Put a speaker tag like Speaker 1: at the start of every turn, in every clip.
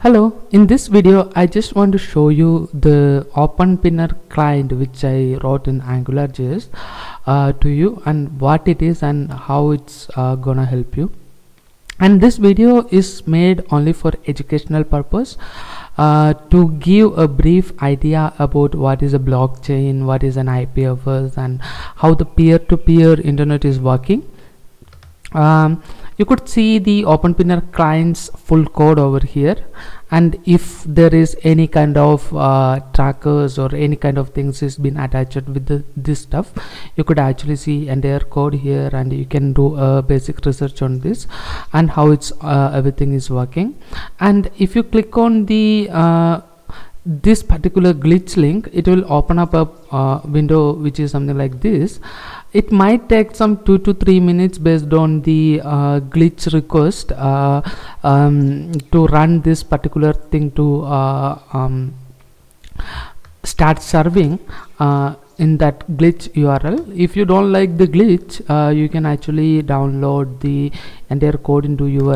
Speaker 1: Hello, in this video I just want to show you the OpenPinner client which I wrote in AngularJS to you, and what it is and how it's gonna help you. And this video is made only for educational purpose, to give a brief idea about what is a blockchain, what is an IPFS, and how the peer-to-peer internet is working. You could see the OpenPinner client's full code over here, and if there is any kind of trackers or any kind of things has been attached with this stuff, you could actually see entire code here, and you can do a basic research on this and how it's everything is working. And if you click on the this particular glitch link, it will open up a window which is something like this. It might take some 2 to 3 minutes based on the glitch request to run this particular thing to start serving in that glitch URL. If you don't like the glitch, you can actually download the entire code into your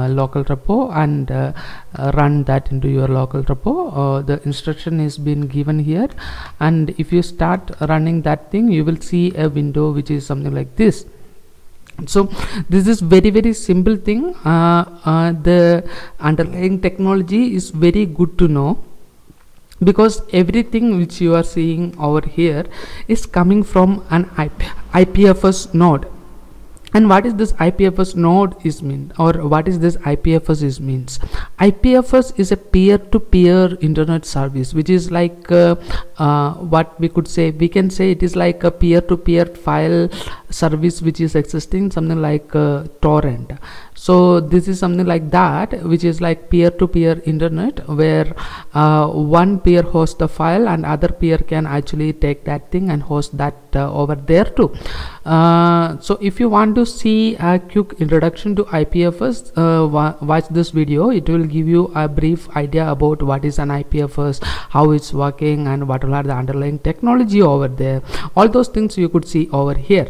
Speaker 1: local repo and run that into your local repo. The instruction is been given here, and if you start running that thing, you will see a window which is something like this. So this is very simple thing. The underlying technology is very good to know, because everything which you are seeing over here is coming from an IPFS node. And what is this IPFS node is mean, or what is this IPFS is means? IPFS is a peer-to-peer internet service, which is like what we could say, we can say it is like a peer-to-peer file service which is existing, something like torrent. So this is something like that, which is like peer-to-peer internet, where one peer hosts the file and other peer can actually take that thing and host that over there too. So if you want to see a quick introduction to IPFS, watch this video. It will give you a brief idea about what is an IPFS, how it's working, and what are the underlying technology over there. All those things you could see over here.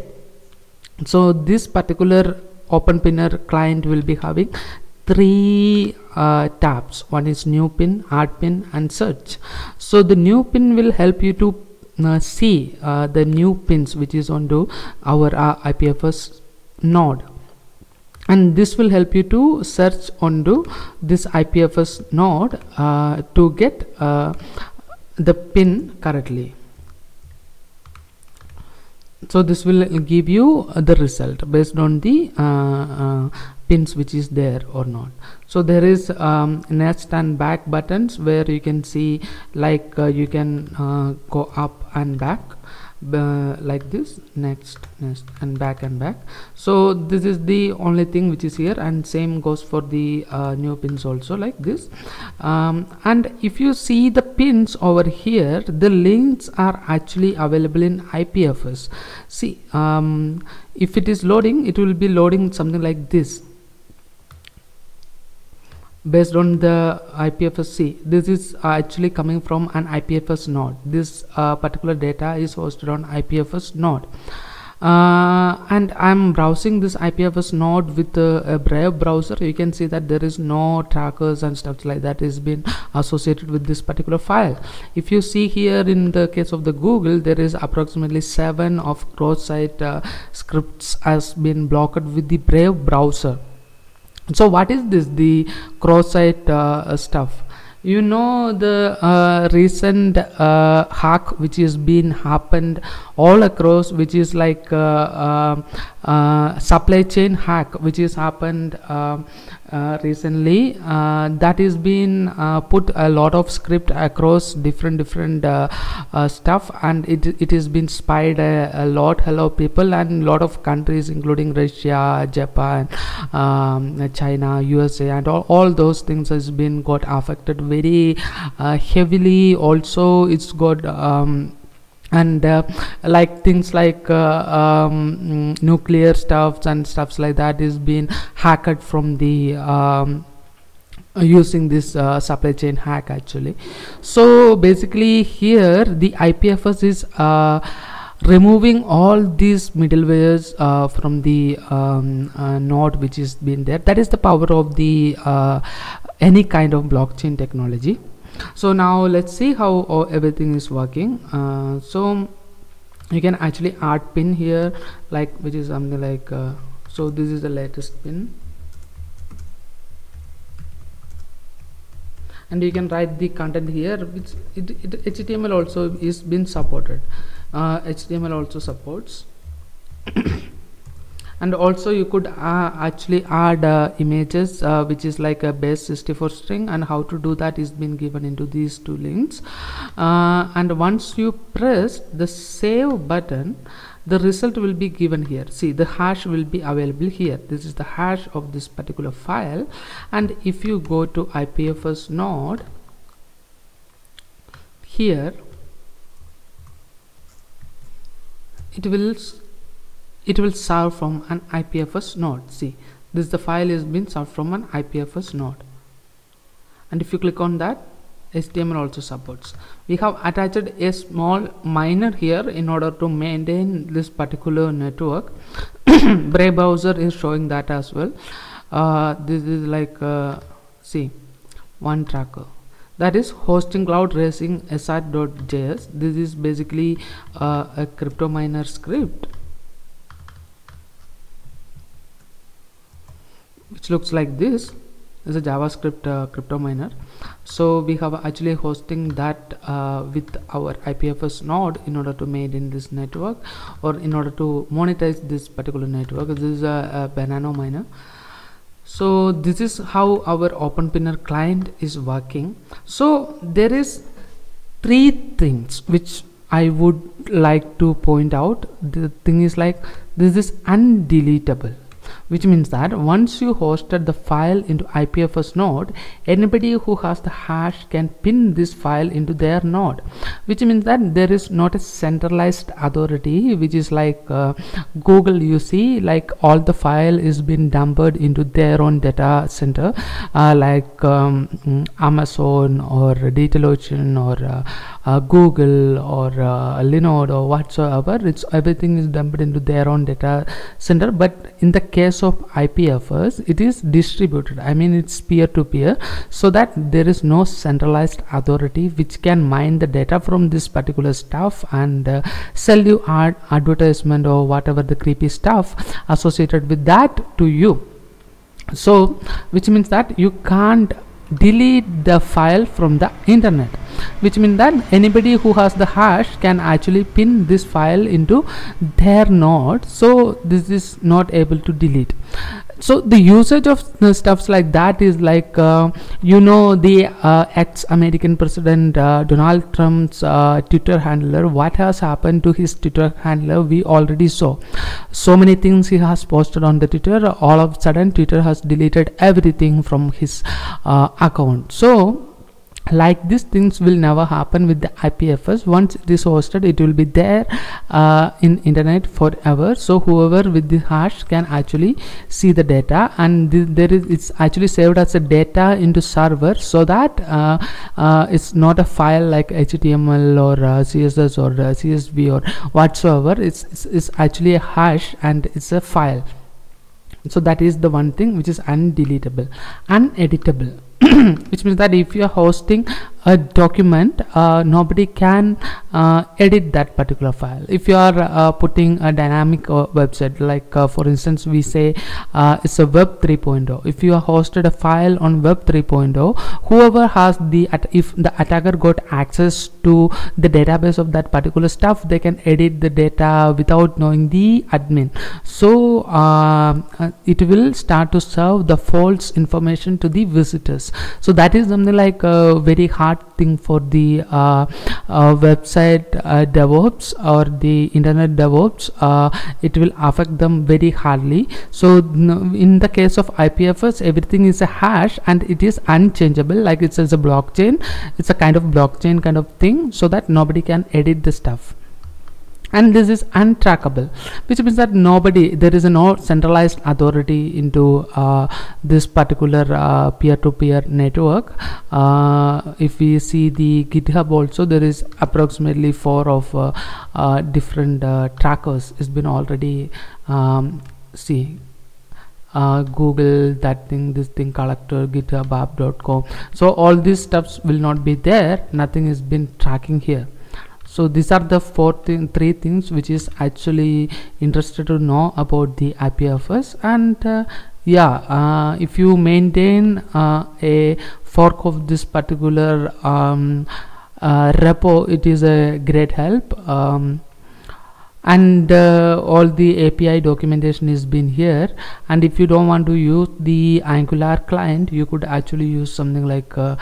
Speaker 1: So this particular OpenPinner client will be having 3 tabs. One is new pin, add pin, and search. So the new pin will help you to see the new pins which is onto our IPFS node, and this will help you to search onto this IPFS node to get the pin correctly. So this will give you the result based on the pins which is there or not. So there is next and back buttons, where you can see like you can go up and back like this, next and back and back. So this is the only thing which is here, and same goes for the new pins also, like this. And if you see the pins over here, the links are actually available in IPFS. See, if it is loading, it will be loading something like this based on the IPFS. This is actually coming from an IPFS node. This particular data is hosted on IPFS node, and I'm browsing this IPFS node with a Brave browser. You can see that there is no trackers and stuff like that is been associated with this particular file. If you see here, in the case of the Google, there is approximately 7 of cross-site scripts has been blocked with the Brave browser. So what is this, the cross-site stuff? You know, the recent hack which is been happened all across, which is like supply chain hack which is happened recently, that is been put a lot of script across different stuff, and it has been spied a lot. Hello people, and a lot of countries including Russia, Japan, China, USA, and all those things has been got affected very heavily. Also it's got and like things like nuclear stuffs and stuffs like that is being hacked from the using this supply chain hack actually. So basically here the IPFS is removing all these middlewares from the node which is been there. That is the power of the any kind of blockchain technology. So now let's see how everything is working. So you can actually add pin here, like which is something like so this is the latest pin, and you can write the content here, which HTML also is been supported. HTML also supports. And also you could actually add images, which is like a base 64 string, and how to do that is been given into these two links. And once you press the save button, the result will be given here. See, the hash will be available here. This is the hash of this particular file. And if you go to IPFS node here, it will serve from an IPFS node. See, this the file is been served from an IPFS node, and if you click on that, HTML also supports. We have attached a small miner here in order to maintain this particular network. Brave browser is showing that as well. This is like see, one tracker, that is hosting cloud racing sr.js. This is basically a crypto miner script, which looks like this. Is a JavaScript crypto miner. So we have actually hosting that with our IPFS node in order to maintain this network, or in order to monetize this particular network. This is a Banano miner. So this is how our OpenPinner client is working. So there is three things which I would like to point out. The thing is like, this is undeletable, which means that once you hosted the file into IPFS node, anybody who has the hash can pin this file into their node, which means that there is not a centralized authority, which is like Google. You see, like all the file is been dumped into their own data center, like Amazon or DigitalOcean or Google or Linode or whatsoever. It's everything is dumped into their own data center. But in the case of IPFS, it is distributed. I mean, it's peer-to-peer, so that there is no centralized authority which can mine the data from this particular stuff and sell you advertisement or whatever the creepy stuff associated with that to you. So which means that you can't delete the file from the internet, which means that anybody who has the hash can actually pin this file into their node. So this is not able to delete. So the usage of stuffs like that is like you know, the ex-American president Donald Trump's Twitter handler. What has happened to his Twitter handler, we already saw. So many things he has posted on the Twitter. All of a sudden Twitter has deleted everything from his account. So like these things will never happen with the IPFS. Once it is hosted, it will be there in internet forever. So whoever with the hash can actually see the data, and it's actually saved as a data into server, so that it's not a file like HTML or CSS or CSV or whatsoever. It's actually a hash and it's a file. So that is the one thing which is undeletable, uneditable. Which means that if you are hosting a document, nobody can edit that particular file. If you are putting a dynamic website, like for instance we say it's a web 3.0. if you are hosted a file on web 3.0, whoever has the if the attacker got access to the database of that particular stuff, they can edit the data without knowing the admin. So it will start to serve the false information to the visitors. So that is something like a very hard thing for the website DevOps or the internet DevOps. It will affect them very hardly. So in the case of IPFS, everything is a hash and it is unchangeable, like it's as a blockchain. It's a kind of blockchain kind of thing, so that nobody can edit the stuff. And this is untrackable, which means that there is no centralized authority into this particular peer-to-peer network. If we see the GitHub also, there is approximately 4 of different trackers has been already Google, that thing, this thing, collector, GitHub, app.com. So all these stuffs will not be there. Nothing has been tracking here. So these are the three things which is actually interested to know about the IPFS. And if you maintain a fork of this particular repo, it is a great help. And all the API documentation is been here. And if you don't want to use the Angular client, you could actually use something like a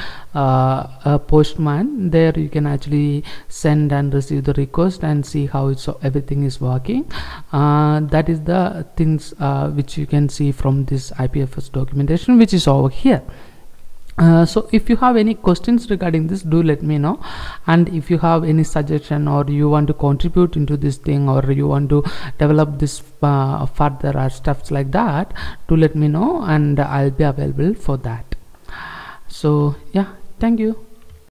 Speaker 1: Postman. There you can actually send and receive the request and see how everything is working. That is the things which you can see from this IPFS documentation, which is over here. So if you have any questions regarding this, do let me know. And if you have any suggestion, or you want to contribute into this thing, or you want to develop this further or stuffs like that, do let me know, and I'll be available for that. So yeah, thank you.